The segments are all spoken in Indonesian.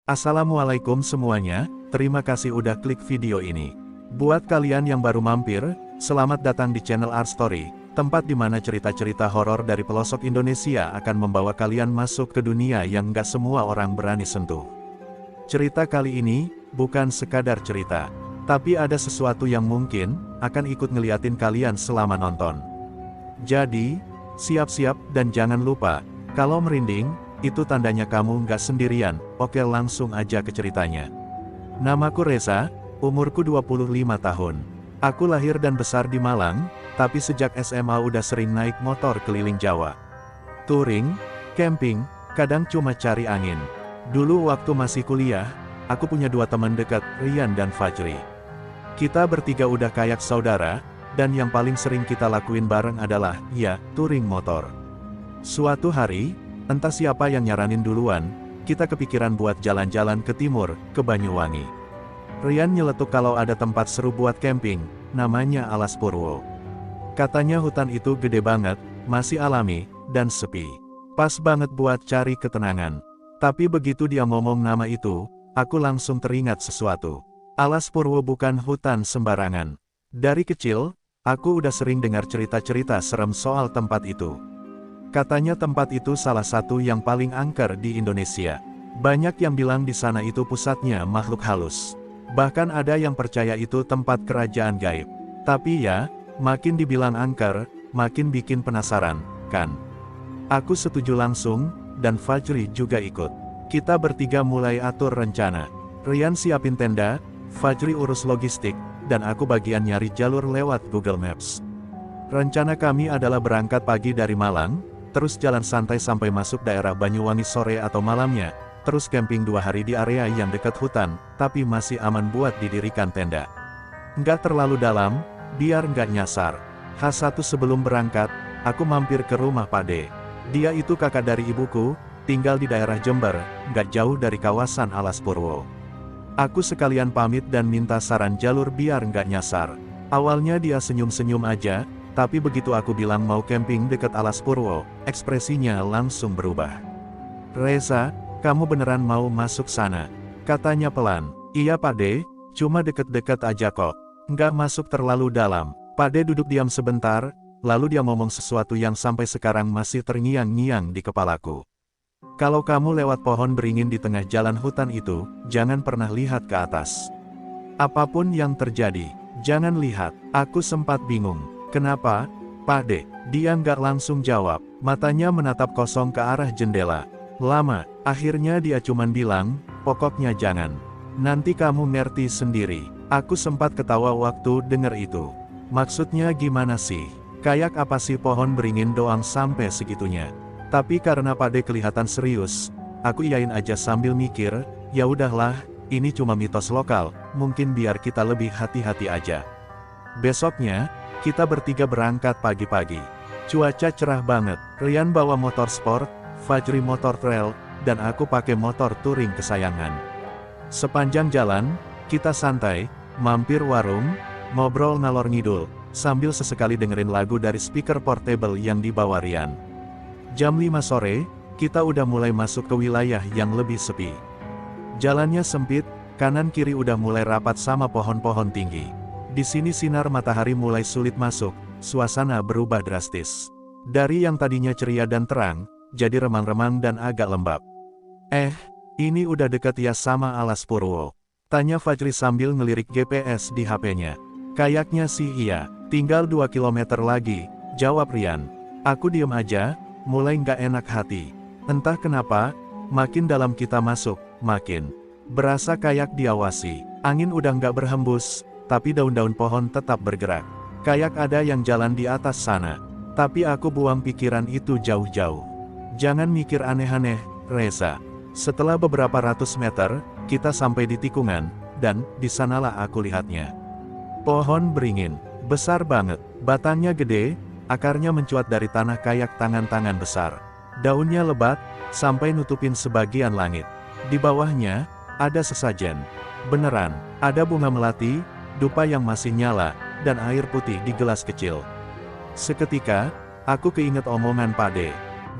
Assalamualaikum semuanya, terima kasih udah klik video ini. Buat kalian yang baru mampir, selamat datang di channel Art Story, tempat di mana cerita-cerita horor dari pelosok Indonesia akan membawa kalian masuk ke dunia yang gak semua orang berani sentuh. Cerita kali ini, bukan sekadar cerita, tapi ada sesuatu yang mungkin akan ikut ngeliatin kalian selama nonton. Jadi, siap-siap dan jangan lupa, kalau merinding, itu tandanya kamu nggak sendirian. Oke, langsung aja ke ceritanya. Namaku Reza, umurku 25 tahun. Aku lahir dan besar di Malang, tapi sejak SMA udah sering naik motor keliling Jawa. Touring, camping, kadang cuma cari angin. Dulu waktu masih kuliah, aku punya dua teman dekat, Rian dan Fajri. Kita bertiga udah kayak saudara, dan yang paling sering kita lakuin bareng adalah, ya, touring motor. Suatu hari, entah siapa yang nyaranin duluan, kita kepikiran buat jalan-jalan ke timur, ke Banyuwangi. Rian nyeletuk kalau ada tempat seru buat camping, namanya Alas Purwo. Katanya hutan itu gede banget, masih alami, dan sepi. Pas banget buat cari ketenangan. Tapi begitu dia ngomong nama itu, aku langsung teringat sesuatu. Alas Purwo bukan hutan sembarangan. Dari kecil, aku udah sering dengar cerita-cerita serem soal tempat itu. Katanya tempat itu salah satu yang paling angker di Indonesia. Banyak yang bilang di sana itu pusatnya makhluk halus. Bahkan ada yang percaya itu tempat kerajaan gaib. Tapi ya, makin dibilang angker, makin bikin penasaran, kan? Aku setuju langsung, dan Fajri juga ikut. Kita bertiga mulai atur rencana. Rian siapin tenda, Fajri urus logistik, dan aku bagian nyari jalur lewat Google Maps. Rencana kami adalah berangkat pagi dari Malang, terus jalan santai sampai masuk daerah Banyuwangi sore atau malamnya, terus camping 2 hari di area yang dekat hutan, tapi masih aman buat didirikan tenda. Nggak terlalu dalam, biar nggak nyasar. H1 sebelum berangkat, aku mampir ke rumah Pak D. Dia itu kakak dari ibuku, tinggal di daerah Jember, nggak jauh dari kawasan Alas Purwo. Aku sekalian pamit dan minta saran jalur biar nggak nyasar. Awalnya dia senyum-senyum aja, tapi begitu aku bilang mau camping dekat Alas Purwo, ekspresinya langsung berubah. "Reza, kamu beneran mau masuk sana?" Katanya pelan. "Iya Pak D, cuma deket-deket aja kok. Nggak masuk terlalu dalam." Pak D duduk diam sebentar, lalu dia ngomong sesuatu yang sampai sekarang masih terngiang-ngiang di kepalaku. "Kalau kamu lewat pohon beringin di tengah jalan hutan itu, jangan pernah lihat ke atas. Apapun yang terjadi, jangan lihat." Aku sempat bingung. "Kenapa, Pak D?" Dia nggak langsung jawab, matanya menatap kosong ke arah jendela. Lama, akhirnya dia cuman bilang, "Pokoknya jangan. Nanti kamu ngerti sendiri." Aku sempat ketawa waktu denger itu. Maksudnya gimana sih? Kayak apa sih pohon beringin doang sampai segitunya? Tapi karena Pak D kelihatan serius, aku iyain aja sambil mikir, ya udahlah, ini cuma mitos lokal, mungkin biar kita lebih hati-hati aja. Besoknya, kita bertiga berangkat pagi-pagi. Cuaca cerah banget. Rian bawa motor sport, Fajri motor trail, dan aku pakai motor touring kesayangan. Sepanjang jalan, kita santai, mampir warung, ngobrol ngalor ngidul, sambil sesekali dengerin lagu dari speaker portable yang dibawa Rian. Jam 5 sore, kita udah mulai masuk ke wilayah yang lebih sepi. Jalannya sempit, kanan kiri udah mulai rapat sama pohon-pohon tinggi. Di sini sinar matahari mulai sulit masuk, suasana berubah drastis. Dari yang tadinya ceria dan terang, jadi remang-remang dan agak lembab. Ini udah deket ya sama Alas Purwo?" Tanya Fajri sambil ngelirik GPS di HP-nya. "Kayaknya sih iya, tinggal 2 kilometer lagi," jawab Rian. Aku diem aja, mulai nggak enak hati. Entah kenapa, makin dalam kita masuk, makin berasa kayak diawasi. Angin udah nggak berhembus, tapi daun-daun pohon tetap bergerak. Kayak ada yang jalan di atas sana. Tapi aku buang pikiran itu jauh-jauh. "Jangan mikir aneh-aneh, Reza." Setelah beberapa ratus meter, kita sampai di tikungan, dan di sanalah aku lihatnya. Pohon beringin, besar banget, batangnya gede, akarnya mencuat dari tanah kayak tangan-tangan besar. Daunnya lebat, sampai nutupin sebagian langit. Di bawahnya, ada sesajen. Beneran, ada bunga melati, dupa yang masih nyala, dan air putih di gelas kecil. Seketika, aku keinget omongan Pak D.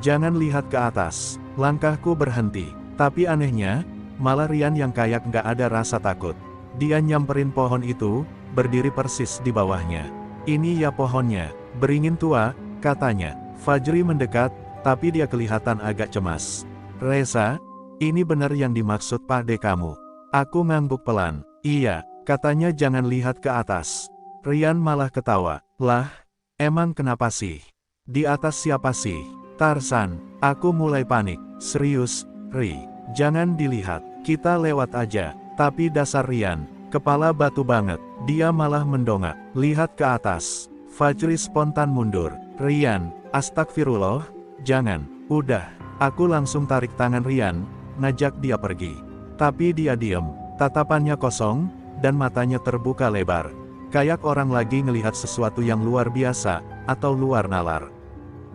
Jangan lihat ke atas. Langkahku berhenti. Tapi anehnya, Malah Rian yang kayak nggak ada rasa takut. Dia nyamperin pohon itu, berdiri persis di bawahnya. Ini ya pohonnya, beringin tua, katanya. Fajri mendekat, tapi dia kelihatan agak cemas. Reza, ini benar yang dimaksud Pak De kamu. Aku ngangguk pelan. Iya, katanya jangan lihat ke atas. Rian malah ketawa. Lah, emang kenapa sih? Di atas siapa sih? Tarsan. Aku mulai panik. Serius, Ri. Jangan dilihat. Kita lewat aja. Tapi dasar Rian, kepala batu banget. Dia malah mendongak. Lihat ke atas. Fajri spontan mundur. Rian, astagfirullah. Jangan. Udah. Aku langsung tarik tangan Rian, ngajak dia pergi. Tapi dia diem. Tatapannya kosong, dan matanya terbuka lebar. Kayak orang lagi ngelihat sesuatu yang luar biasa, atau luar nalar.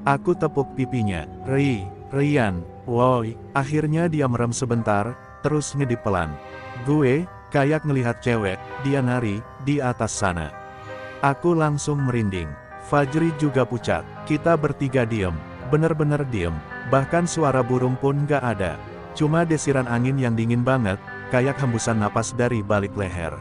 Aku tepuk pipinya. Rian, woi. Akhirnya dia merem sebentar, terus ngedip pelan. Gue, kayak ngelihat cewek, dia nari, di atas sana. Aku langsung merinding. Fajri juga pucat. Kita bertiga diem. Bener-bener diem. Bahkan suara burung pun gak ada. Cuma desiran angin yang dingin banget, kayak hembusan napas dari balik leher.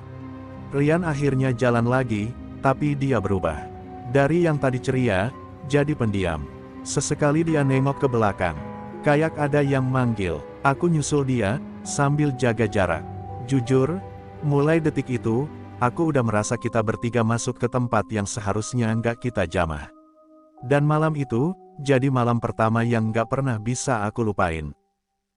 Rian akhirnya jalan lagi, tapi dia berubah. Dari yang tadi ceria, jadi pendiam. Sesekali dia nengok ke belakang. Kayak ada yang manggil. Aku nyusul dia, sambil jaga jarak. Jujur, mulai detik itu, aku udah merasa kita bertiga masuk ke tempat yang seharusnya nggak kita jamah. Dan malam itu, jadi malam pertama yang nggak pernah bisa aku lupain.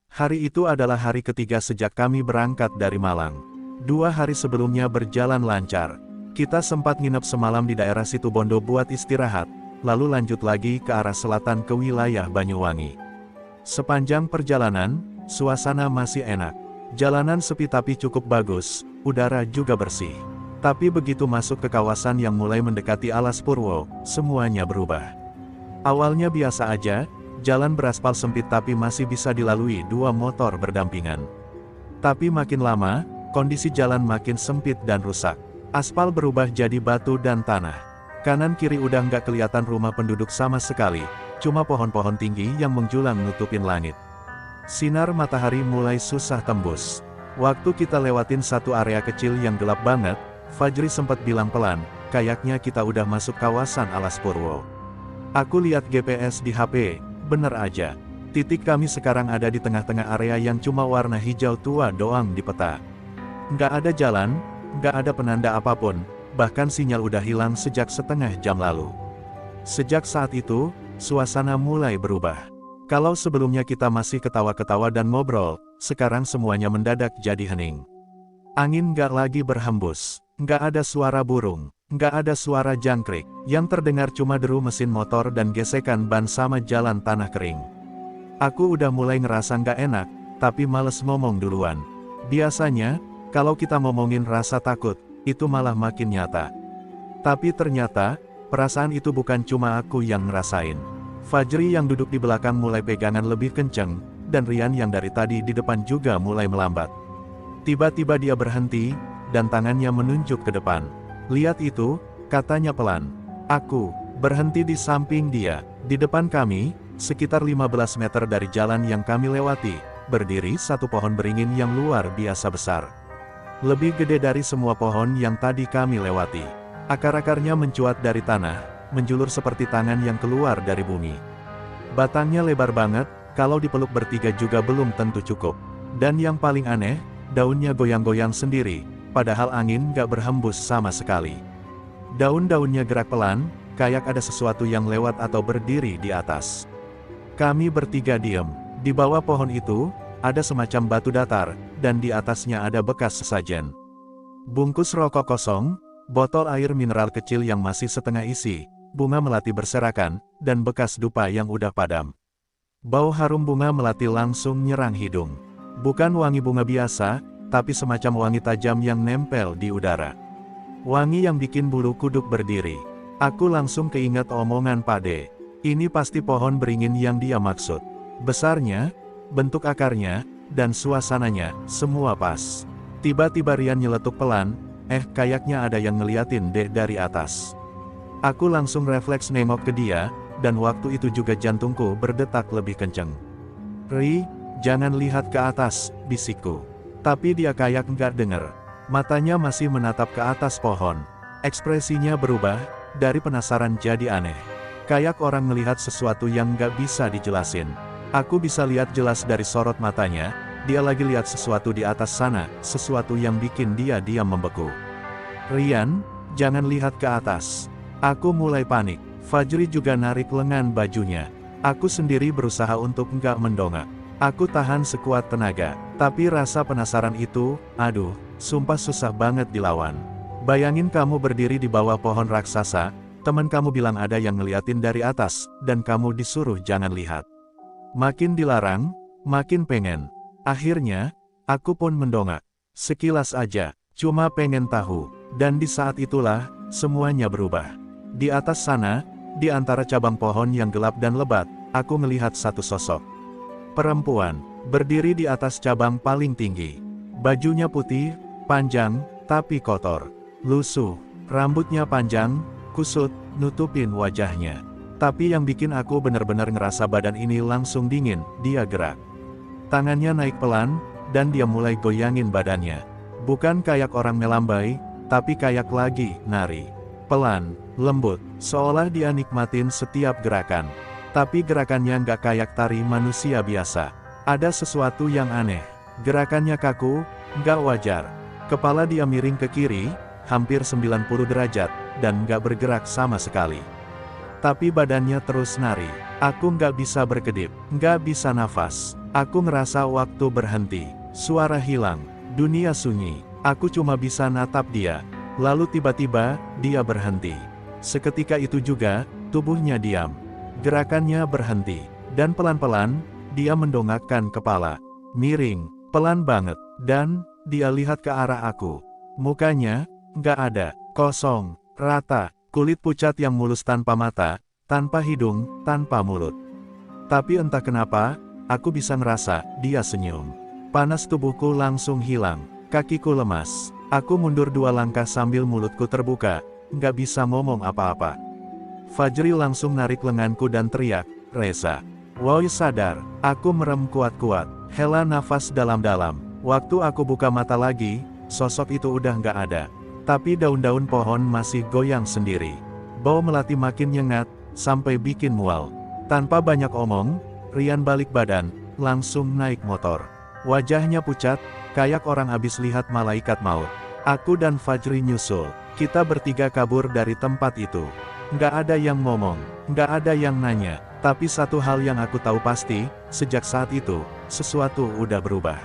Hari itu adalah hari ketiga sejak kami berangkat dari Malang. 2 hari sebelumnya berjalan lancar. Kita sempat nginep semalam di daerah Situbondo buat istirahat, lalu lanjut lagi ke arah selatan ke wilayah Banyuwangi. Sepanjang perjalanan, suasana masih enak. Jalanan sepi tapi cukup bagus, udara juga bersih. Tapi begitu masuk ke kawasan yang mulai mendekati Alas Purwo, semuanya berubah. Awalnya biasa aja, jalan beraspal sempit tapi masih bisa dilalui 2 motor berdampingan. Tapi makin lama, kondisi jalan makin sempit dan rusak. Aspal berubah jadi batu dan tanah. Kanan kiri udah nggak kelihatan rumah penduduk sama sekali, cuma pohon-pohon tinggi yang menjulang nutupin langit. Sinar matahari mulai susah tembus. Waktu kita lewatin satu area kecil yang gelap banget, Fajri sempat bilang pelan, kayaknya kita udah masuk kawasan Alas Purwo. Aku lihat GPS di HP, bener aja. Titik kami sekarang ada di tengah-tengah area yang cuma warna hijau tua doang di peta. Nggak ada jalan, nggak ada penanda apapun, bahkan sinyal udah hilang sejak setengah jam lalu. Sejak saat itu, suasana mulai berubah. Kalau sebelumnya kita masih ketawa-ketawa dan ngobrol, sekarang semuanya mendadak jadi hening. Angin nggak lagi berhembus, nggak ada suara burung, nggak ada suara jangkrik, yang terdengar cuma deru mesin motor dan gesekan ban sama jalan tanah kering. Aku udah mulai ngerasa nggak enak, tapi males ngomong duluan. Biasanya, kalau kita ngomongin rasa takut, itu malah makin nyata. Tapi ternyata, perasaan itu bukan cuma aku yang ngerasain. Fajri yang duduk di belakang mulai pegangan lebih kenceng, dan Rian yang dari tadi di depan juga mulai melambat. Tiba-tiba dia berhenti, dan tangannya menunjuk ke depan. Lihat itu, katanya pelan. Aku berhenti di samping dia. Di depan kami, sekitar 15 meter dari jalan yang kami lewati, berdiri satu pohon beringin yang luar biasa besar. Lebih gede dari semua pohon yang tadi kami lewati. Akar-akarnya mencuat dari tanah, menjulur seperti tangan yang keluar dari bumi. Batangnya lebar banget, kalau dipeluk bertiga juga belum tentu cukup. Dan yang paling aneh, daunnya goyang-goyang sendiri, padahal angin gak berhembus sama sekali. Daun-daunnya gerak pelan, kayak ada sesuatu yang lewat atau berdiri di atas. Kami bertiga diem. Di bawah pohon itu, ada semacam batu datar, dan di atasnya ada bekas sesajen. Bungkus rokok kosong, botol air mineral kecil yang masih setengah isi, bunga melati berserakan, dan bekas dupa yang udah padam. Bau harum bunga melati langsung nyerang hidung. Bukan wangi bunga biasa, tapi semacam wangi tajam yang nempel di udara. Wangi yang bikin bulu kuduk berdiri. Aku langsung keinget omongan Pak De. Ini pasti pohon beringin yang dia maksud. Besarnya, bentuk akarnya, dan suasananya, semua pas. Tiba-tiba Rian nyeletuk pelan, kayaknya ada yang ngeliatin deh dari atas. Aku langsung refleks nengok ke dia, dan waktu itu juga jantungku berdetak lebih kenceng. Ri, jangan lihat ke atas, bisikku. Tapi dia kayak nggak denger. Matanya masih menatap ke atas pohon. Ekspresinya berubah, dari penasaran jadi aneh. Kayak orang melihat sesuatu yang nggak bisa dijelasin. Aku bisa lihat jelas dari sorot matanya, dia lagi lihat sesuatu di atas sana, sesuatu yang bikin dia diam membeku. Rian, jangan lihat ke atas. Aku mulai panik. Fajri juga narik lengan bajunya. Aku sendiri berusaha untuk nggak mendongak. Aku tahan sekuat tenaga. Tapi rasa penasaran itu, aduh, sumpah susah banget dilawan. Bayangin kamu berdiri di bawah pohon raksasa, teman kamu bilang ada yang ngeliatin dari atas, dan kamu disuruh jangan lihat. Makin dilarang, makin pengen. Akhirnya, aku pun mendongak. Sekilas aja, cuma pengen tahu. Dan di saat itulah, semuanya berubah. Di atas sana, di antara cabang pohon yang gelap dan lebat, aku melihat satu sosok. Perempuan, berdiri di atas cabang paling tinggi. Bajunya putih, panjang, tapi kotor. Lusuh, rambutnya panjang, kusut, nutupin wajahnya. Tapi yang bikin aku benar-benar ngerasa badan ini langsung dingin, dia gerak. Tangannya naik pelan, dan dia mulai goyangin badannya. Bukan kayak orang melambai, tapi kayak lagi nari. Pelan, lembut, seolah dia nikmatin setiap gerakan. Tapi gerakannya nggak kayak tari manusia biasa. Ada sesuatu yang aneh. Gerakannya kaku, nggak wajar. Kepala dia miring ke kiri, hampir 90 derajat, dan nggak bergerak sama sekali. Tapi badannya terus nari. Aku nggak bisa berkedip, nggak bisa nafas. Aku ngerasa waktu berhenti. Suara hilang, dunia sunyi. Aku cuma bisa natap dia. Lalu tiba-tiba, dia berhenti. Seketika itu juga, tubuhnya diam. Gerakannya berhenti. Dan pelan-pelan, dia mendongakkan kepala. Miring, pelan banget. Dan, dia lihat ke arah aku. Mukanya, nggak ada, kosong, rata, kulit pucat yang mulus tanpa mata, tanpa hidung, tanpa mulut. Tapi entah kenapa, aku bisa ngerasa, dia senyum. Panas tubuhku langsung hilang, kakiku lemas. Aku mundur 2 langkah sambil mulutku terbuka, nggak bisa ngomong apa-apa. Fajri langsung narik lenganku dan teriak, "Reza, woi sadar." Aku merem kuat-kuat, hela nafas dalam-dalam. Waktu aku buka mata lagi, sosok itu udah nggak ada. Tapi daun-daun pohon masih goyang sendiri. Bau melati makin nyengat, sampai bikin mual. Tanpa banyak omong, Rian balik badan, langsung naik motor. Wajahnya pucat, kayak orang habis lihat malaikat maut. Aku dan Fajri nyusul. Kita bertiga kabur dari tempat itu. Nggak ada yang ngomong, nggak ada yang nanya. Tapi satu hal yang aku tahu pasti, sejak saat itu, sesuatu udah berubah.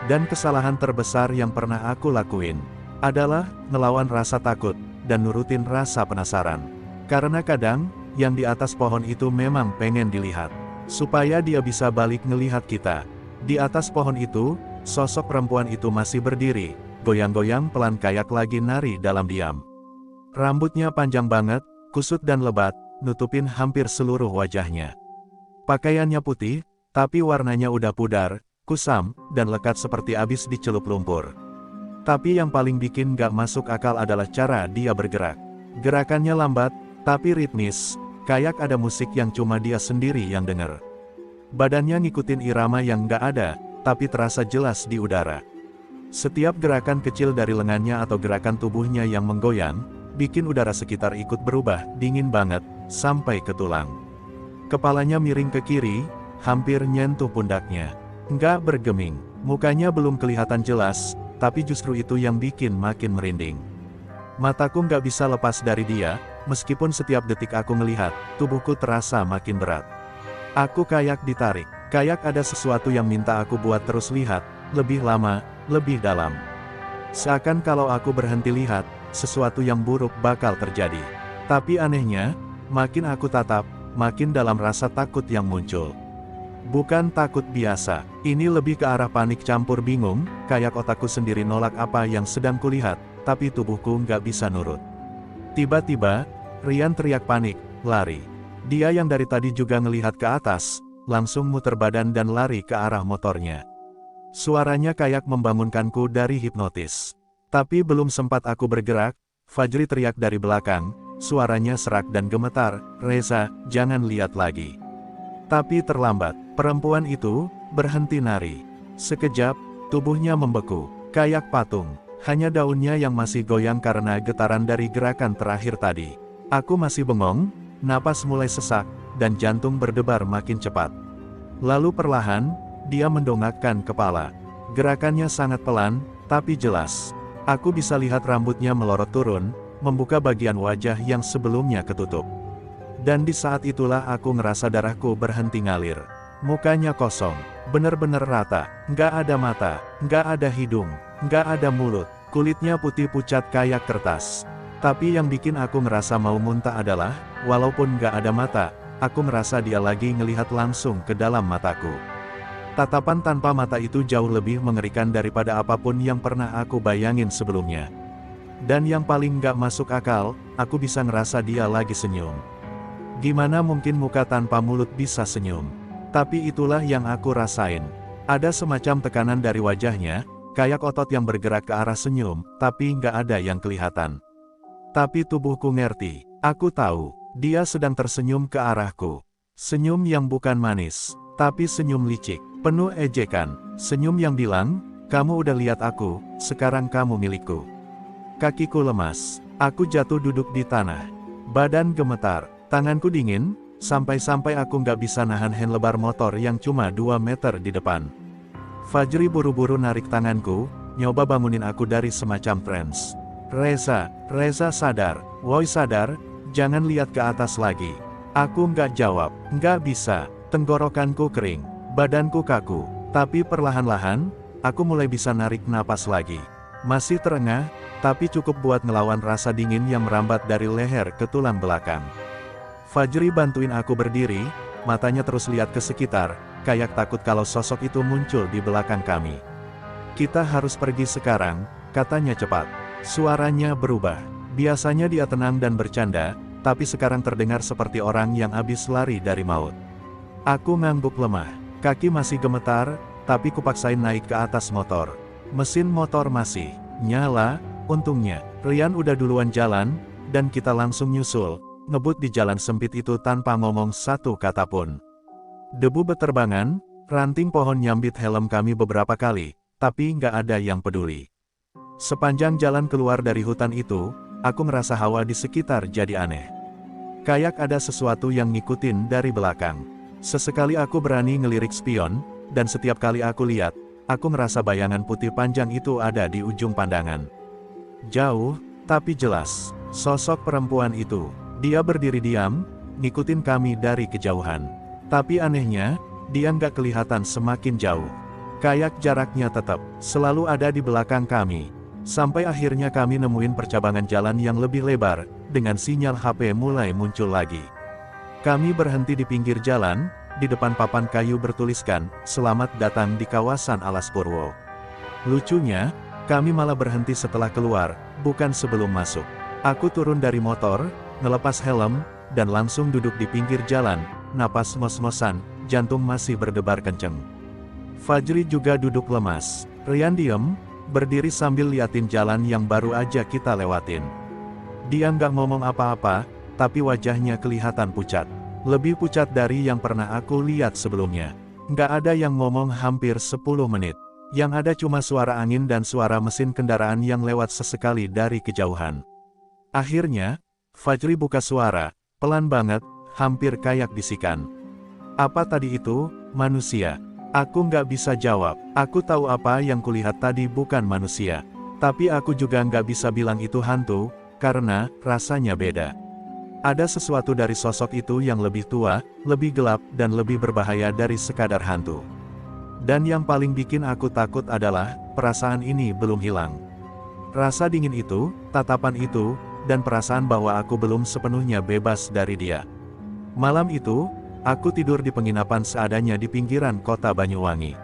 Dan kesalahan terbesar yang pernah aku lakuin adalah ngelawan rasa takut dan nurutin rasa penasaran. Karena kadang, yang di atas pohon itu memang pengen dilihat, supaya dia bisa balik ngelihat kita. Di atas pohon itu, sosok perempuan itu masih berdiri, goyang-goyang pelan kayak lagi nari dalam diam. Rambutnya panjang banget, kusut dan lebat, nutupin hampir seluruh wajahnya. Pakaiannya putih, tapi warnanya udah pudar, kusam, dan lekat seperti abis dicelup lumpur. Tapi yang paling bikin gak masuk akal adalah cara dia bergerak. Gerakannya lambat, tapi ritmis, kayak ada musik yang cuma dia sendiri yang denger. Badannya ngikutin irama yang gak ada, tapi terasa jelas di udara. Setiap gerakan kecil dari lengannya atau gerakan tubuhnya yang menggoyang, bikin udara sekitar ikut berubah, dingin banget, sampai ke tulang. Kepalanya miring ke kiri, hampir nyentuh pundaknya. Nggak bergeming, mukanya belum kelihatan jelas, tapi justru itu yang bikin makin merinding. Mataku nggak bisa lepas dari dia, meskipun setiap detik aku ngelihat, tubuhku terasa makin berat. Aku kayak ditarik, kayak ada sesuatu yang minta aku buat terus lihat, lebih lama, lebih dalam. Seakan kalau aku berhenti lihat, sesuatu yang buruk bakal terjadi. Tapi anehnya, makin aku tatap, makin dalam rasa takut yang muncul. Bukan takut biasa, ini lebih ke arah panik campur bingung, kayak otakku sendiri nolak apa yang sedang kulihat, tapi tubuhku nggak bisa nurut. Tiba-tiba, Rian teriak panik, lari. Dia yang dari tadi juga ngelihat ke atas, langsung muter badan dan lari ke arah motornya. Suaranya kayak membangunkanku dari hipnotis. Tapi belum sempat aku bergerak, Fajri teriak dari belakang, suaranya serak dan gemetar, "Reza, jangan lihat lagi." Tapi terlambat, perempuan itu berhenti nari. Sekejap, Tubuhnya membeku, kayak patung. Hanya daunnya yang masih goyang karena getaran dari gerakan terakhir tadi. Aku masih bengong, napas mulai sesak, dan jantung berdebar makin cepat. Lalu perlahan, dia mendongakkan kepala. Gerakannya sangat pelan, tapi jelas. Aku bisa lihat rambutnya melorot turun, membuka bagian wajah yang sebelumnya ketutup. Dan di saat itulah aku ngerasa darahku berhenti ngalir. Mukanya kosong, bener-bener rata, nggak ada mata, nggak ada hidung, nggak ada mulut, kulitnya putih pucat kayak kertas. Tapi yang bikin aku ngerasa mau muntah adalah, walaupun nggak ada mata, aku ngerasa dia lagi ngelihat langsung ke dalam mataku. Tatapan tanpa mata itu jauh lebih mengerikan daripada apapun yang pernah aku bayangin sebelumnya. Dan yang paling nggak masuk akal, aku bisa ngerasa dia lagi senyum. Gimana mungkin muka tanpa mulut bisa senyum? Tapi itulah yang aku rasain. Ada semacam tekanan dari wajahnya, kayak otot yang bergerak ke arah senyum, tapi nggak ada yang kelihatan. Tapi tubuhku ngerti, aku tahu, dia sedang tersenyum ke arahku. Senyum yang bukan manis, tapi senyum licik, penuh ejekan. Senyum yang bilang, kamu udah lihat aku, sekarang kamu milikku. Kakiku lemas, aku jatuh duduk di tanah. Badan gemetar, tanganku dingin, sampai-sampai aku nggak bisa nahan handlebar motor yang cuma 2 meter di depan. Fajri buru-buru narik tanganku, nyoba bangunin aku dari semacam trance. Reza sadar, woi sadar, jangan lihat ke atas lagi. Aku nggak jawab, nggak bisa, tenggorokanku kering, badanku kaku, tapi perlahan-lahan, aku mulai bisa narik napas lagi. Masih terengah, tapi cukup buat ngelawan rasa dingin yang merambat dari leher ke tulang belakang. Fajri bantuin aku berdiri, matanya terus lihat ke sekitar, kayak takut kalau sosok itu muncul di belakang kami. Kita harus pergi sekarang, katanya cepat. Suaranya berubah. Biasanya dia tenang dan bercanda, tapi sekarang terdengar seperti orang yang habis lari dari maut. Aku ngangguk lemah, kaki masih gemetar, tapi kupaksain naik ke atas motor. Mesin motor masih nyala, untungnya. Rian udah duluan jalan, dan kita langsung nyusul, ngebut di jalan sempit itu tanpa ngomong satu kata pun. Debu beterbangan, ranting pohon nyambit helm kami beberapa kali, tapi nggak ada yang peduli. Sepanjang jalan keluar dari hutan itu, aku ngerasa hawa di sekitar jadi aneh. Kayak ada sesuatu yang ngikutin dari belakang. Sesekali aku berani ngelirik spion, dan setiap kali aku lihat, aku ngerasa bayangan putih panjang itu ada di ujung pandangan. Jauh, tapi jelas, sosok perempuan itu. Dia berdiri diam, ngikutin kami dari kejauhan. Tapi anehnya, dia nggak kelihatan semakin jauh. Kayak jaraknya tetap selalu ada di belakang kami. Sampai akhirnya kami nemuin percabangan jalan yang lebih lebar, dengan sinyal HP mulai muncul lagi. Kami berhenti di pinggir jalan, di depan papan kayu bertuliskan, "Selamat datang di kawasan Alas Purwo." Lucunya, kami malah berhenti setelah keluar, bukan sebelum masuk. Aku turun dari motor, ngelepas helm, dan langsung duduk di pinggir jalan, napas ngos-ngosan, jantung masih berdebar kenceng. Fajri juga duduk lemas. Rian diem, berdiri sambil liatin jalan yang baru aja kita lewatin. Dia nggak ngomong apa-apa, tapi wajahnya kelihatan pucat. Lebih pucat dari yang pernah aku lihat sebelumnya. Nggak ada yang ngomong hampir 10 menit. Yang ada cuma suara angin dan suara mesin kendaraan yang lewat sesekali dari kejauhan. Akhirnya, Fajri buka suara, pelan banget, hampir kayak bisikan. Apa tadi itu, manusia? Aku nggak bisa jawab. Aku tahu apa yang kulihat tadi bukan manusia. Tapi aku juga nggak bisa bilang itu hantu, karena rasanya beda. Ada sesuatu dari sosok itu yang lebih tua, lebih gelap, dan lebih berbahaya dari sekadar hantu. Dan yang paling bikin aku takut adalah, perasaan ini belum hilang. Rasa dingin itu, tatapan itu, dan perasaan bahwa aku belum sepenuhnya bebas dari dia. Malam itu, aku tidur di penginapan seadanya di pinggiran kota Banyuwangi.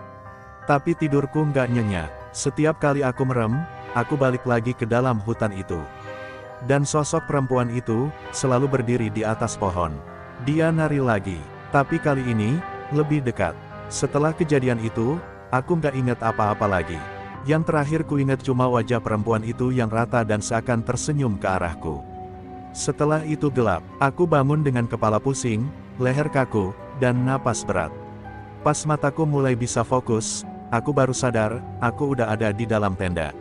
Tapi tidurku nggak nyenyak. Setiap kali aku merem, aku balik lagi ke dalam hutan itu. Dan sosok perempuan itu, selalu berdiri di atas pohon. Dia nari lagi, tapi kali ini, lebih dekat. Setelah kejadian itu, aku nggak ingat apa-apa lagi. Yang terakhir ku ingat cuma wajah perempuan itu yang rata dan seakan tersenyum ke arahku. Setelah itu gelap, aku bangun dengan kepala pusing, leher kaku, dan napas berat. Pas mataku mulai bisa fokus, aku baru sadar, aku udah ada di dalam tenda.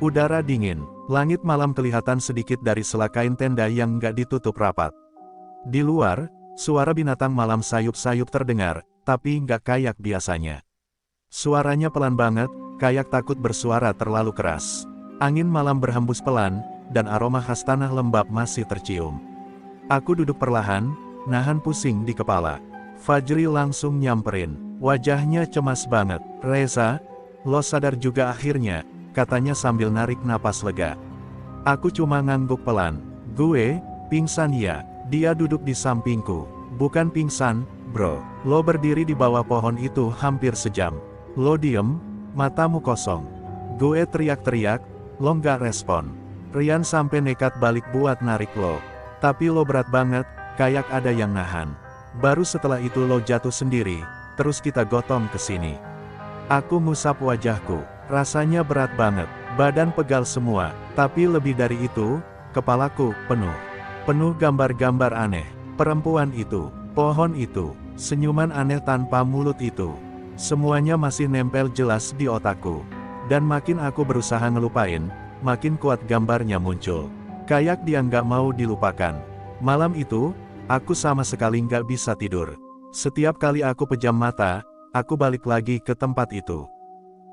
Udara dingin, langit malam kelihatan sedikit dari sela kain tenda yang nggak ditutup rapat. Di luar, suara binatang malam sayup-sayup terdengar, tapi nggak kayak biasanya. Suaranya pelan banget, kayak takut bersuara terlalu keras. Angin malam berhembus pelan, dan aroma khas tanah lembab masih tercium. Aku duduk perlahan, nahan pusing di kepala. Fajri langsung nyamperin, wajahnya cemas banget. "Reza, lo sadar juga akhirnya," katanya sambil narik napas lega. Aku cuma ngangguk pelan. "Gue, pingsan ya." Dia duduk di sampingku. "Bukan pingsan, bro. Lo berdiri di bawah pohon itu hampir sejam. Lo diem, matamu kosong." Gue teriak-teriak, lo nggak respon. "Rian sampai nekat balik buat narik lo. Tapi lo berat banget, kayak ada yang nahan. Baru setelah itu lo jatuh sendiri, terus kita gotong ke sini." Aku ngusap wajahku. Rasanya berat banget, badan pegal semua, tapi lebih dari itu, kepalaku penuh. Penuh gambar-gambar aneh, perempuan itu, pohon itu, senyuman aneh tanpa mulut itu. Semuanya masih nempel jelas di otakku. Dan makin aku berusaha ngelupain, makin kuat gambarnya muncul. Kayak dia nggak mau dilupakan. Malam itu, aku sama sekali nggak bisa tidur. Setiap kali aku pejam mata, aku balik lagi ke tempat itu.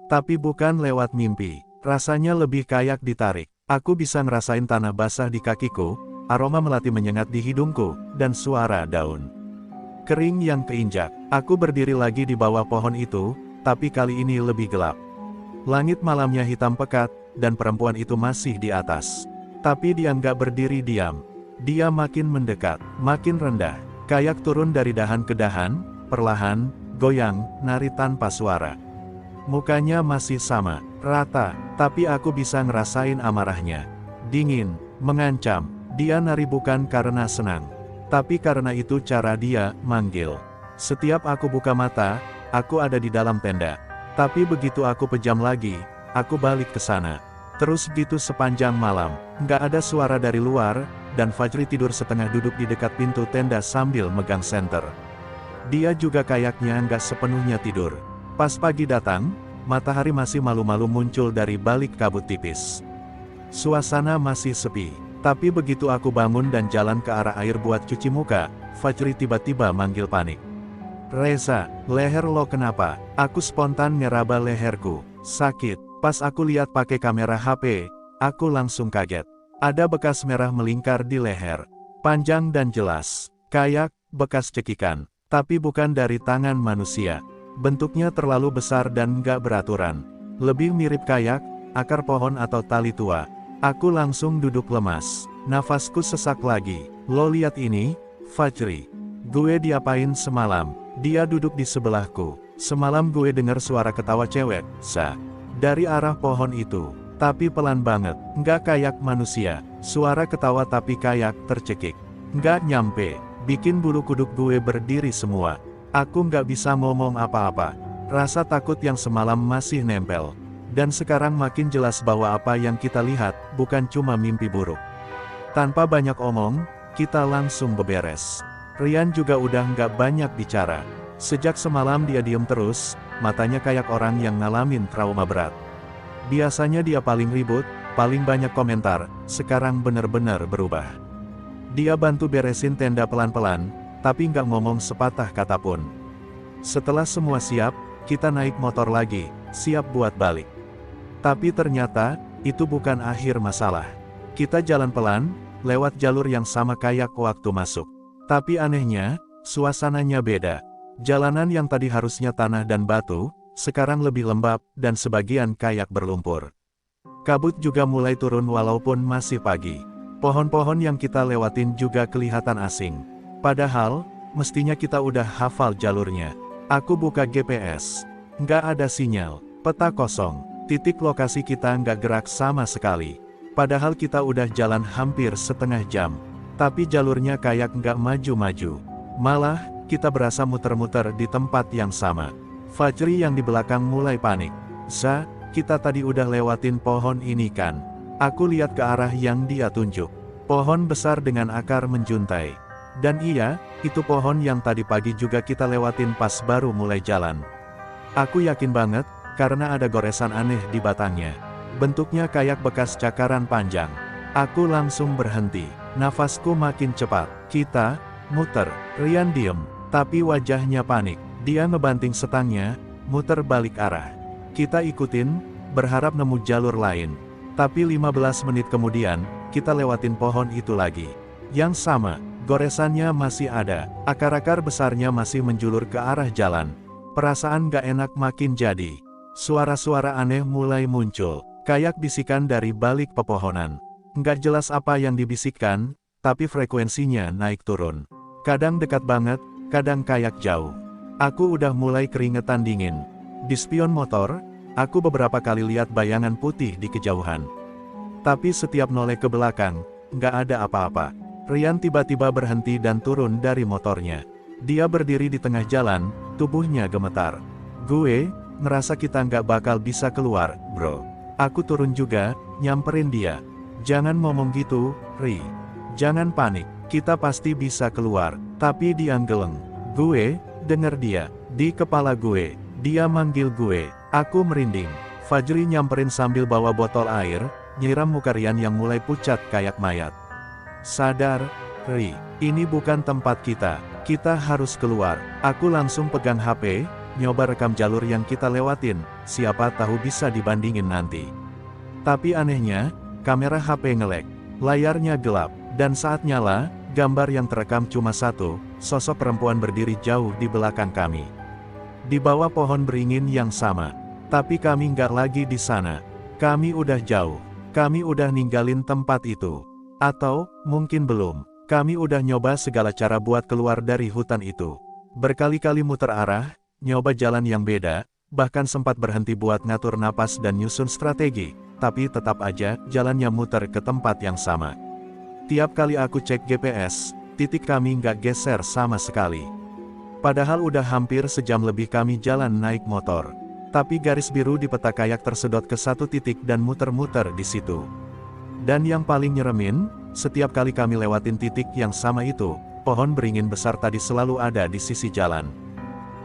Tapi bukan lewat mimpi, rasanya lebih kayak ditarik. Aku bisa ngerasain tanah basah di kakiku, aroma melati menyengat di hidungku, dan suara daun kering yang keinjak. Aku berdiri lagi di bawah pohon itu, tapi kali ini lebih gelap. Langit malamnya hitam pekat, dan perempuan itu masih di atas. Tapi dia nggak berdiri diam. Dia makin mendekat, makin rendah, kayak turun dari dahan ke dahan, perlahan, goyang, nari tanpa suara. Mukanya masih sama, rata, tapi aku bisa ngerasain amarahnya. Dingin, mengancam. Dia nari bukan karena senang, tapi karena itu cara dia manggil. Setiap aku buka mata, aku ada di dalam tenda. Tapi begitu aku pejam lagi, aku balik ke sana. Terus gitu sepanjang malam, nggak ada suara dari luar, dan Fajri tidur setengah duduk di dekat pintu tenda sambil megang senter. Dia juga kayaknya nggak sepenuhnya tidur. Pas pagi datang, matahari masih malu-malu muncul dari balik kabut tipis. Suasana masih sepi, tapi begitu aku bangun dan jalan ke arah air buat cuci muka, Fajri tiba-tiba manggil panik. "Reza, leher lo kenapa?" Aku spontan ngeraba leherku. "Sakit." Pas aku lihat pakai kamera HP, aku langsung kaget. Ada bekas merah melingkar di leher. Panjang dan jelas, kayak bekas cekikan, tapi bukan dari tangan manusia. Bentuknya terlalu besar dan nggak beraturan. Lebih mirip kayak akar pohon atau tali tua. Aku langsung duduk lemas. Nafasku sesak lagi. "Lo lihat ini, Fajri. Gue diapain semalam?" Dia duduk di sebelahku. "Semalam gue dengar suara ketawa cewek, dari arah pohon itu. Tapi pelan banget, nggak kayak manusia. Suara ketawa tapi kayak tercekik. Nggak nyampe, bikin bulu kuduk gue berdiri semua. Aku nggak bisa ngomong apa-apa. Rasa takut yang semalam masih nempel. Dan sekarang makin jelas bahwa apa yang kita lihat, bukan cuma mimpi buruk." Tanpa banyak omong, kita langsung beberes. Rian juga udah nggak banyak bicara. Sejak semalam dia diem terus, matanya kayak orang yang ngalamin trauma berat. Biasanya dia paling ribut, paling banyak komentar, sekarang bener-bener berubah. Dia bantu beresin tenda pelan-pelan, tapi nggak ngomong sepatah kata pun. Setelah semua siap, kita naik motor lagi, siap buat balik. Tapi ternyata, itu bukan akhir masalah. Kita jalan pelan, lewat jalur yang sama kayak waktu masuk. Tapi anehnya, suasananya beda. Jalanan yang tadi harusnya tanah dan batu, sekarang lebih lembab, dan sebagian kayak berlumpur. Kabut juga mulai turun walaupun masih pagi. Pohon-pohon yang kita lewatin juga kelihatan asing. Padahal, mestinya kita udah hafal jalurnya. Aku buka GPS. Nggak ada sinyal, peta kosong. Titik lokasi kita nggak gerak sama sekali. Padahal kita udah jalan hampir setengah jam. Tapi jalurnya kayak nggak maju-maju. Malah, kita berasa muter-muter di tempat yang sama. Fajri yang di belakang mulai panik. Kita tadi udah lewatin pohon ini kan?" Aku lihat ke arah yang dia tunjuk. Pohon besar dengan akar menjuntai. Dan iya, itu pohon yang tadi pagi juga kita lewatin pas baru mulai jalan. Aku yakin banget, karena ada goresan aneh di batangnya. Bentuknya kayak bekas cakaran panjang. Aku langsung berhenti. Nafasku makin cepat. Kita muter. Ryan diem, tapi wajahnya panik. Dia ngebanting setangnya, muter balik arah. Kita ikutin, berharap nemu jalur lain. Tapi 15 menit kemudian, kita lewatin pohon itu lagi. Yang sama, goresannya masih ada. Akar-akar besarnya masih menjulur ke arah jalan. Perasaan gak enak makin jadi. Suara-suara aneh mulai muncul, kayak bisikan dari balik pepohonan. Nggak jelas apa yang dibisikkan, tapi frekuensinya naik turun. Kadang dekat banget, kadang kayak jauh. Aku udah mulai keringetan dingin. Di spion motor, aku beberapa kali lihat bayangan putih di kejauhan. Tapi setiap noleh ke belakang, nggak ada apa-apa. Ryan tiba-tiba berhenti dan turun dari motornya. Dia berdiri di tengah jalan, tubuhnya gemetar. Gue ngerasa kita nggak bakal bisa keluar, bro. Aku turun juga, nyamperin dia. Jangan ngomong gitu, Ri. Jangan panik, kita pasti bisa keluar. Tapi dia geleng. Gue denger dia, di kepala gue. Dia manggil gue. Aku merinding. Fajri nyamperin sambil bawa botol air, nyiram muka Ryan yang mulai pucat kayak mayat. Sadar, Ri. Ini bukan tempat kita. Kita harus keluar. Aku langsung pegang HP, nyoba rekam jalur yang kita lewatin, siapa tahu bisa dibandingin nanti. Tapi anehnya, kamera HP nge-lag, layarnya gelap, dan saat nyala, gambar yang terekam cuma satu, sosok perempuan berdiri jauh di belakang kami. Di bawah pohon beringin yang sama. Tapi kami nggak lagi di sana. Kami udah jauh. Kami udah ninggalin tempat itu. Atau, mungkin belum. Kami udah nyoba segala cara buat keluar dari hutan itu. Berkali-kali muter arah, nyoba jalan yang beda, bahkan sempat berhenti buat ngatur napas dan nyusun strategi, tapi tetap aja, jalannya muter ke tempat yang sama. Tiap kali aku cek GPS, titik kami nggak geser sama sekali. Padahal udah hampir sejam lebih kami jalan naik motor. Tapi garis biru di peta kayak tersedot ke satu titik dan muter-muter di situ. Dan yang paling nyeremin, setiap kali kami lewatin titik yang sama itu, pohon beringin besar tadi selalu ada di sisi jalan.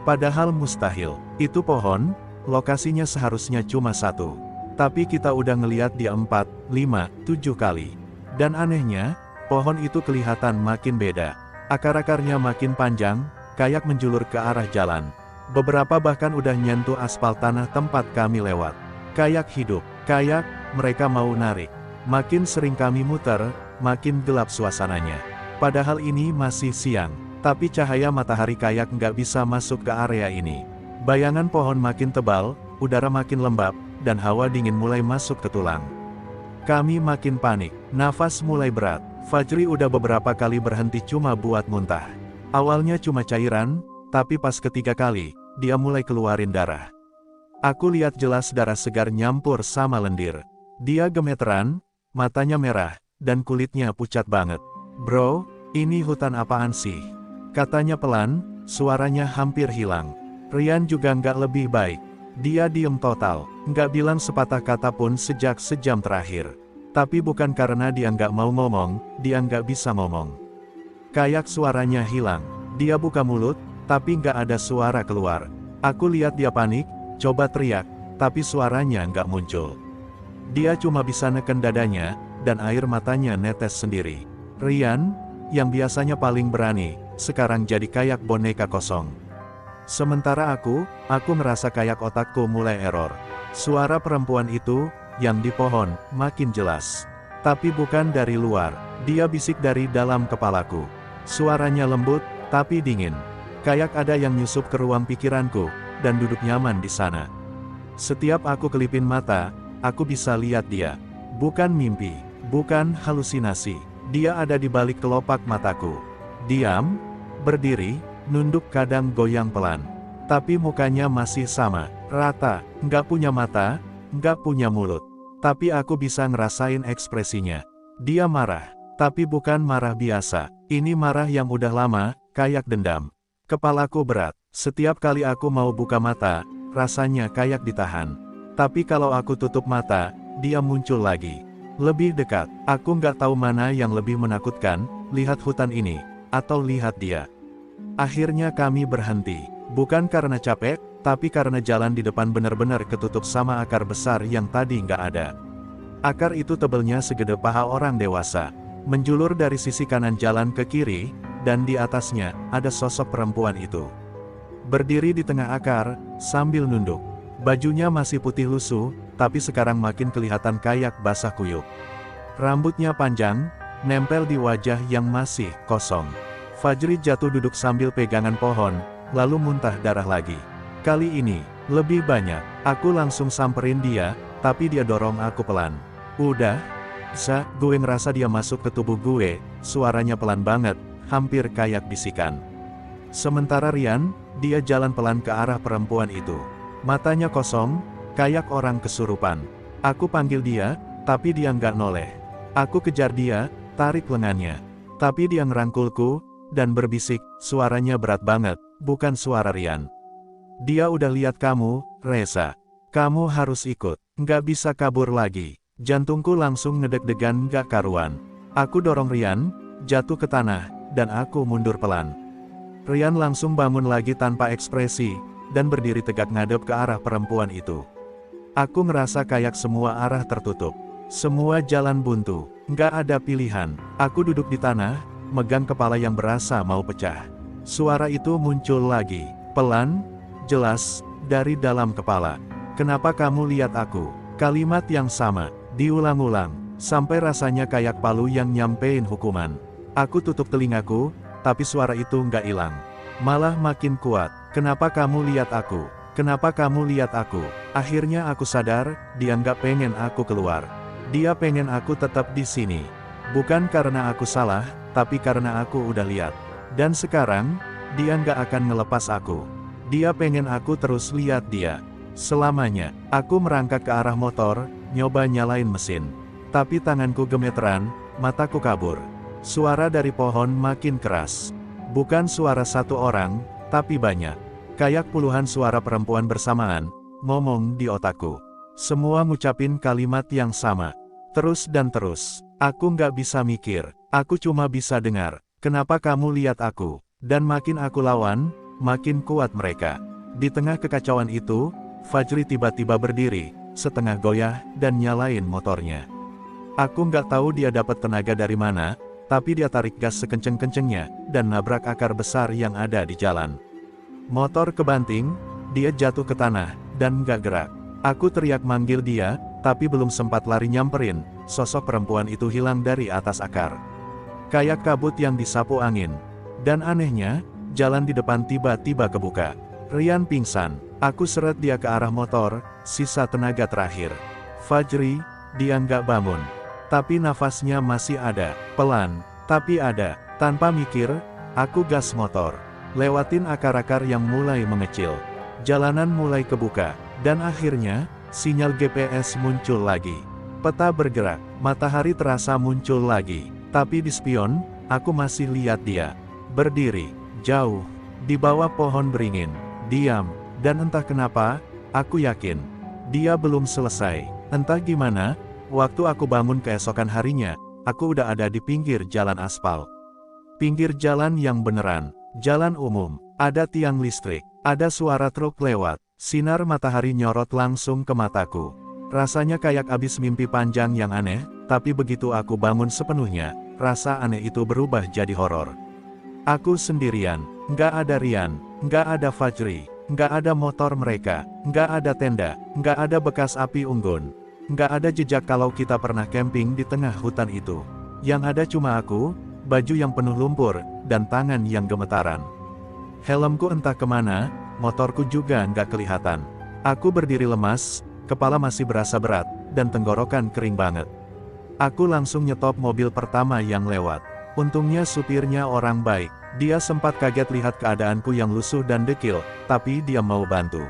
Padahal mustahil, itu pohon, lokasinya seharusnya cuma satu. Tapi kita udah ngeliat dia 4, 5, 7 kali. Dan anehnya, pohon itu kelihatan makin beda. Akar-akarnya makin panjang, kayak menjulur ke arah jalan. Beberapa bahkan udah nyentuh aspal tanah tempat kami lewat. Kayak hidup, kayak mereka mau narik. Makin sering kami muter, makin gelap suasananya. Padahal ini masih siang, tapi cahaya matahari kayak nggak bisa masuk ke area ini. Bayangan pohon makin tebal, udara makin lembab, dan hawa dingin mulai masuk ke tulang. Kami makin panik, nafas mulai berat. Fajri udah beberapa kali berhenti cuma buat muntah. Awalnya cuma cairan, tapi pas ketiga kali, dia mulai keluarin darah. Aku lihat jelas darah segar nyampur sama lendir. Dia gemeteran, matanya merah, dan kulitnya pucat banget. Bro, ini hutan apaan sih? Katanya pelan, suaranya hampir hilang. Ryan juga nggak lebih baik. Dia diem total, nggak bilang sepatah kata pun sejak sejam terakhir. Tapi bukan karena dia nggak mau ngomong, dia nggak bisa ngomong. Kayak suaranya hilang. Dia buka mulut, tapi nggak ada suara keluar. Aku lihat dia panik, coba teriak, tapi suaranya nggak muncul. Dia cuma bisa neken dadanya, dan air matanya netes sendiri. Ryan, yang biasanya paling berani, sekarang jadi kayak boneka kosong. Sementara aku merasa kayak otakku mulai error. Suara perempuan itu, yang di pohon, makin jelas. Tapi bukan dari luar, dia bisik dari dalam kepalaku. Suaranya lembut, tapi dingin. Kayak ada yang nyusup ke ruang pikiranku, dan duduk nyaman di sana. Setiap aku kelipin mata, aku bisa lihat dia. Bukan mimpi, bukan halusinasi. Dia ada di balik kelopak mataku. Diam, berdiri, nunduk kadang goyang pelan. Tapi mukanya masih sama, rata, nggak punya mata, nggak punya mulut. Tapi aku bisa ngerasain ekspresinya. Dia marah, tapi bukan marah biasa. Ini marah yang udah lama, kayak dendam. Kepalaku berat, setiap kali aku mau buka mata, rasanya kayak ditahan. Tapi kalau aku tutup mata, dia muncul lagi. Lebih dekat, aku nggak tahu mana yang lebih menakutkan, lihat hutan ini, atau lihat dia. Akhirnya kami berhenti, bukan karena capek, tapi karena jalan di depan benar-benar ketutup sama akar besar yang tadi nggak ada. Akar itu tebelnya segede paha orang dewasa, menjulur dari sisi kanan jalan ke kiri, dan di atasnya, ada sosok perempuan itu. Berdiri di tengah akar, sambil nunduk. Bajunya masih putih lusuh, tapi sekarang makin kelihatan kayak basah kuyup. Rambutnya panjang, nempel di wajah yang masih kosong. Fajri jatuh duduk sambil pegangan pohon, lalu muntah darah lagi. Kali ini, lebih banyak. Aku langsung samperin dia, tapi dia dorong aku pelan. Udah? Bisa, gue ngerasa dia masuk ke tubuh gue, suaranya pelan banget, hampir kayak bisikan. Sementara Rian, dia jalan pelan ke arah perempuan itu. Matanya kosong, kayak orang kesurupan. Aku panggil dia, tapi dia nggak noleh. Aku kejar dia, tarik lengannya. Tapi dia ngerangkulku, dan berbisik, suaranya berat banget, bukan suara Rian. Dia udah lihat kamu, Reza. Kamu harus ikut, nggak bisa kabur lagi. Jantungku langsung ngedeg-degan nggak karuan. Aku dorong Rian, jatuh ke tanah, dan aku mundur pelan. Rian langsung bangun lagi tanpa ekspresi, dan berdiri tegak ngadep ke arah perempuan itu. Aku ngerasa kayak semua arah tertutup. Semua jalan buntu, nggak ada pilihan. Aku duduk di tanah, megang kepala yang berasa mau pecah. Suara itu muncul lagi, pelan, jelas, dari dalam kepala. Kenapa kamu lihat aku? Kalimat yang sama, diulang-ulang, sampai rasanya kayak palu yang nyampein hukuman. Aku tutup telingaku, tapi suara itu nggak hilang. Malah makin kuat. Kenapa kamu lihat aku? Kenapa kamu lihat aku? Akhirnya aku sadar, dia nggak pengen aku keluar. Dia pengen aku tetap di sini. Bukan karena aku salah, tapi karena aku udah lihat. Dan sekarang, dia nggak akan ngelepas aku. Dia pengen aku terus lihat dia. Selamanya, aku merangkak ke arah motor, nyoba nyalain mesin. Tapi tanganku gemeteran, mataku kabur. Suara dari pohon makin keras. Bukan suara satu orang, tapi banyak. Kayak puluhan suara perempuan bersamaan, ngomong di otakku. Semua ngucapin kalimat yang sama. Terus dan terus. Aku nggak bisa mikir. Aku cuma bisa dengar. Kenapa kamu lihat aku? Dan makin aku lawan, makin kuat mereka. Di tengah kekacauan itu, Fajri tiba-tiba berdiri, setengah goyah, dan nyalain motornya. Aku nggak tahu dia dapat tenaga dari mana, tapi dia tarik gas sekenceng-kencengnya, dan nabrak akar besar yang ada di jalan. Motor kebanting, dia jatuh ke tanah, dan nggak gerak. Aku teriak manggil dia, tapi belum sempat lari nyamperin, sosok perempuan itu hilang dari atas akar. Kayak kabut yang disapu angin. Dan anehnya, jalan di depan tiba-tiba kebuka. Rian pingsan. Aku seret dia ke arah motor, sisa tenaga terakhir. Fajri, dia nggak bangun. Tapi nafasnya masih ada, pelan, tapi ada. Tanpa mikir, aku gas motor. Lewatin akar-akar yang mulai mengecil. Jalanan mulai kebuka, dan akhirnya, sinyal GPS muncul lagi. Peta bergerak, matahari terasa muncul lagi. Tapi di spion, aku masih lihat dia. Berdiri, jauh, di bawah pohon beringin, diam, dan entah kenapa, aku yakin, dia belum selesai. Entah gimana, waktu aku bangun keesokan harinya, aku udah ada di pinggir jalan aspal. Pinggir jalan yang beneran, jalan umum, ada tiang listrik, ada suara truk lewat, sinar matahari nyorot langsung ke mataku. Rasanya kayak abis mimpi panjang yang aneh, tapi begitu aku bangun sepenuhnya, rasa aneh itu berubah jadi horor. Aku sendirian, nggak ada Rian, nggak ada Fajri, nggak ada motor mereka, nggak ada tenda, nggak ada bekas api unggun, nggak ada jejak kalau kita pernah camping di tengah hutan itu. Yang ada cuma aku, baju yang penuh lumpur, dan tangan yang gemetaran. Helmku entah kemana, motorku juga nggak kelihatan. Aku berdiri lemas, kepala masih berasa berat, dan tenggorokan kering banget. Aku langsung nyetop mobil pertama yang lewat. Untungnya supirnya orang baik. Dia sempat kaget lihat keadaanku yang lusuh dan dekil, tapi dia mau bantu.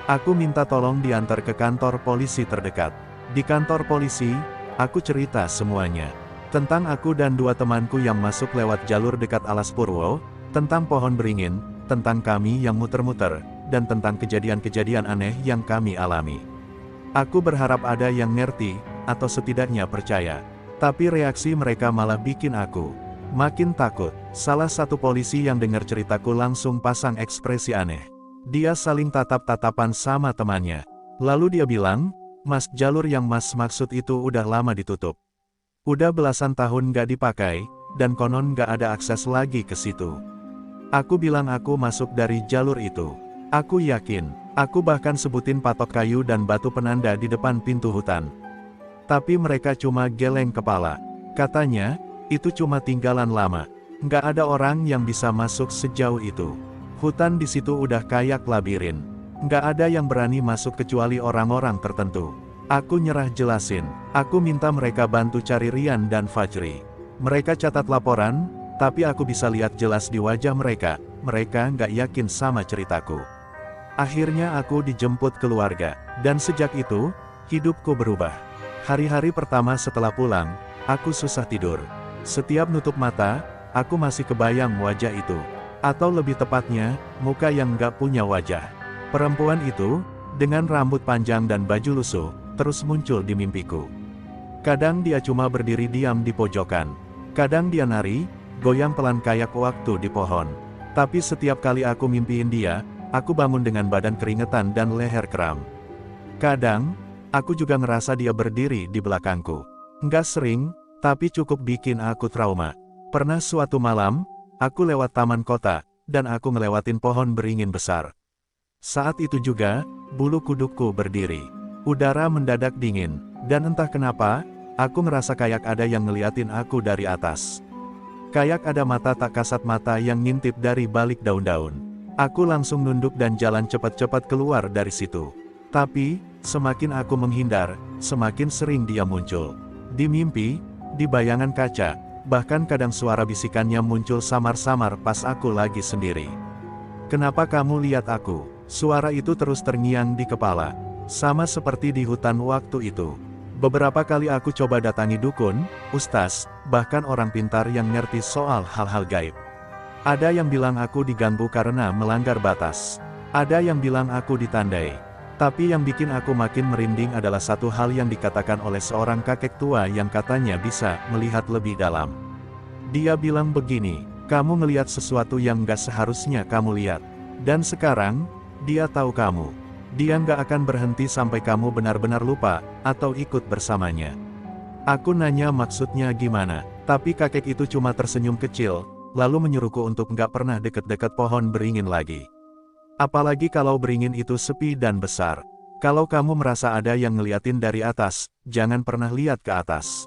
Aku minta tolong diantar ke kantor polisi terdekat. Di kantor polisi, aku cerita semuanya. Tentang aku dan dua temanku yang masuk lewat jalur dekat Alas Purwo, tentang pohon beringin, tentang kami yang muter-muter, dan tentang kejadian-kejadian aneh yang kami alami. Aku berharap ada yang ngerti, atau setidaknya percaya. Tapi reaksi mereka malah bikin aku makin takut. Salah satu polisi yang dengar ceritaku langsung pasang ekspresi aneh. Dia saling tatap-tatapan sama temannya. Lalu dia bilang, "Mas, jalur yang Mas maksud itu udah lama ditutup. Udah belasan tahun gak dipakai, dan konon gak ada akses lagi ke situ." Aku bilang aku masuk dari jalur itu. Aku yakin, aku bahkan sebutin patok kayu dan batu penanda di depan pintu hutan. Tapi mereka cuma geleng kepala. Katanya, itu cuma tinggalan lama. Nggak ada orang yang bisa masuk sejauh itu. Hutan di situ udah kayak labirin. Nggak ada yang berani masuk kecuali orang-orang tertentu. Aku nyerah jelasin. Aku minta mereka bantu cari Rian dan Fajri. Mereka catat laporan, tapi aku bisa lihat jelas di wajah mereka nggak yakin sama ceritaku. Akhirnya aku dijemput keluarga, dan sejak itu, hidupku berubah. Hari-hari pertama setelah pulang, aku susah tidur. Setiap nutup mata, aku masih kebayang wajah itu. Atau lebih tepatnya, muka yang gak punya wajah. Perempuan itu, dengan rambut panjang dan baju lusuh, terus muncul di mimpiku. Kadang dia cuma berdiri diam di pojokan. Kadang dia nari, goyang pelan kayak waktu di pohon. Tapi setiap kali aku mimpiin dia, aku bangun dengan badan keringetan dan leher kram. Kadang, aku juga ngerasa dia berdiri di belakangku. Nggak sering, tapi cukup bikin aku trauma. Pernah suatu malam, aku lewat taman kota, dan aku ngelewatin pohon beringin besar. Saat itu juga, bulu kudukku berdiri. Udara mendadak dingin, dan entah kenapa, aku ngerasa kayak ada yang ngeliatin aku dari atas. Kayak ada mata tak kasat mata yang ngintip dari balik daun-daun. Aku langsung nunduk dan jalan cepat-cepat keluar dari situ. Tapi, semakin aku menghindar, semakin sering dia muncul. Di mimpi, di bayangan kaca, bahkan kadang suara bisikannya muncul samar-samar pas aku lagi sendiri. "Kenapa kamu lihat aku?" Suara itu terus terngiang di kepala. Sama seperti di hutan waktu itu. Beberapa kali aku coba datangi dukun, ustaz, bahkan orang pintar yang ngerti soal hal-hal gaib. Ada yang bilang aku diganggu karena melanggar batas. Ada yang bilang aku ditandai. Tapi yang bikin aku makin merinding adalah satu hal yang dikatakan oleh seorang kakek tua yang katanya bisa melihat lebih dalam. Dia bilang begini, "Kamu ngelihat sesuatu yang gak seharusnya kamu lihat. Dan sekarang, dia tahu kamu. Dia nggak akan berhenti sampai kamu benar-benar lupa, atau ikut bersamanya." Aku nanya maksudnya gimana, tapi kakek itu cuma tersenyum kecil, lalu menyuruhku untuk nggak pernah deket-deket pohon beringin lagi. Apalagi kalau beringin itu sepi dan besar. Kalau kamu merasa ada yang ngeliatin dari atas, jangan pernah lihat ke atas.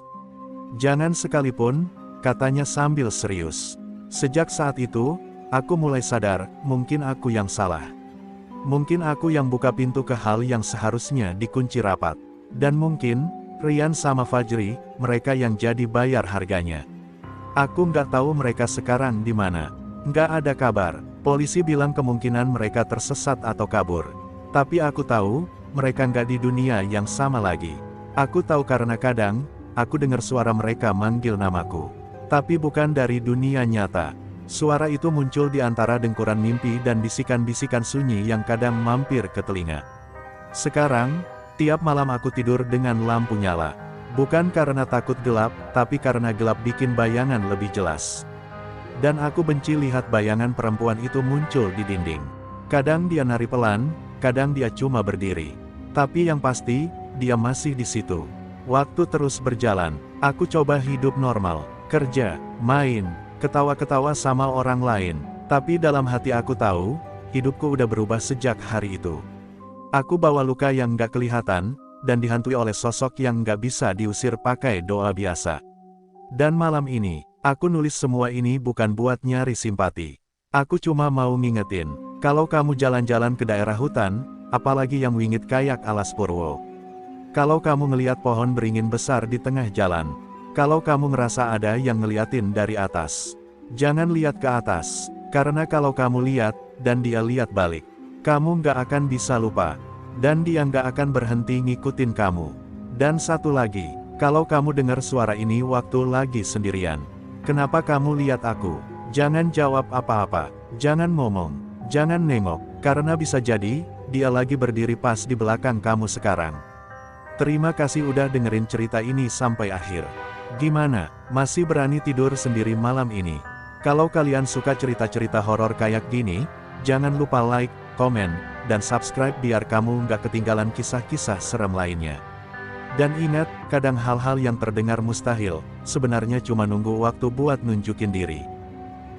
Jangan sekalipun, katanya sambil serius. Sejak saat itu, aku mulai sadar, mungkin aku yang salah. Mungkin aku yang buka pintu ke hal yang seharusnya dikunci rapat. Dan mungkin, Rian sama Fajri, mereka yang jadi bayar harganya. Aku nggak tahu mereka sekarang di mana. Nggak ada kabar. Polisi bilang kemungkinan mereka tersesat atau kabur. Tapi aku tahu, mereka nggak di dunia yang sama lagi. Aku tahu karena kadang, aku dengar suara mereka manggil namaku. Tapi bukan dari dunia nyata. Suara itu muncul di antara dengkuran mimpi dan bisikan-bisikan sunyi yang kadang mampir ke telinga. Sekarang, tiap malam aku tidur dengan lampu nyala. Bukan karena takut gelap, tapi karena gelap bikin bayangan lebih jelas. Dan aku benci lihat bayangan perempuan itu muncul di dinding. Kadang dia nari pelan, kadang dia cuma berdiri. Tapi yang pasti, dia masih di situ. Waktu terus berjalan, aku coba hidup normal, kerja, main, ketawa-ketawa sama orang lain. Tapi dalam hati aku tahu, hidupku udah berubah sejak hari itu. Aku bawa luka yang gak kelihatan, dan dihantui oleh sosok yang gak bisa diusir pakai doa biasa. Dan malam ini, aku nulis semua ini bukan buat nyari simpati. Aku cuma mau ngingetin, kalau kamu jalan-jalan ke daerah hutan, apalagi yang wingit kayak alas Purwo. Kalau kamu ngeliat pohon beringin besar di tengah jalan. Kalau kamu ngerasa ada yang ngeliatin dari atas, jangan lihat ke atas, karena kalau kamu lihat, dan dia lihat balik, kamu nggak akan bisa lupa, dan dia nggak akan berhenti ngikutin kamu. Dan satu lagi, kalau kamu dengar suara ini waktu lagi sendirian, kenapa kamu lihat aku? Jangan jawab apa-apa, jangan ngomong, jangan nengok, karena bisa jadi, dia lagi berdiri pas di belakang kamu sekarang. Terima kasih udah dengerin cerita ini sampai akhir. Gimana, masih berani tidur sendiri malam ini? Kalau kalian suka cerita-cerita horor kayak gini, jangan lupa like, komen, dan subscribe biar kamu nggak ketinggalan kisah-kisah serem lainnya. Dan ingat, kadang hal-hal yang terdengar mustahil, sebenarnya cuma nunggu waktu buat nunjukin diri.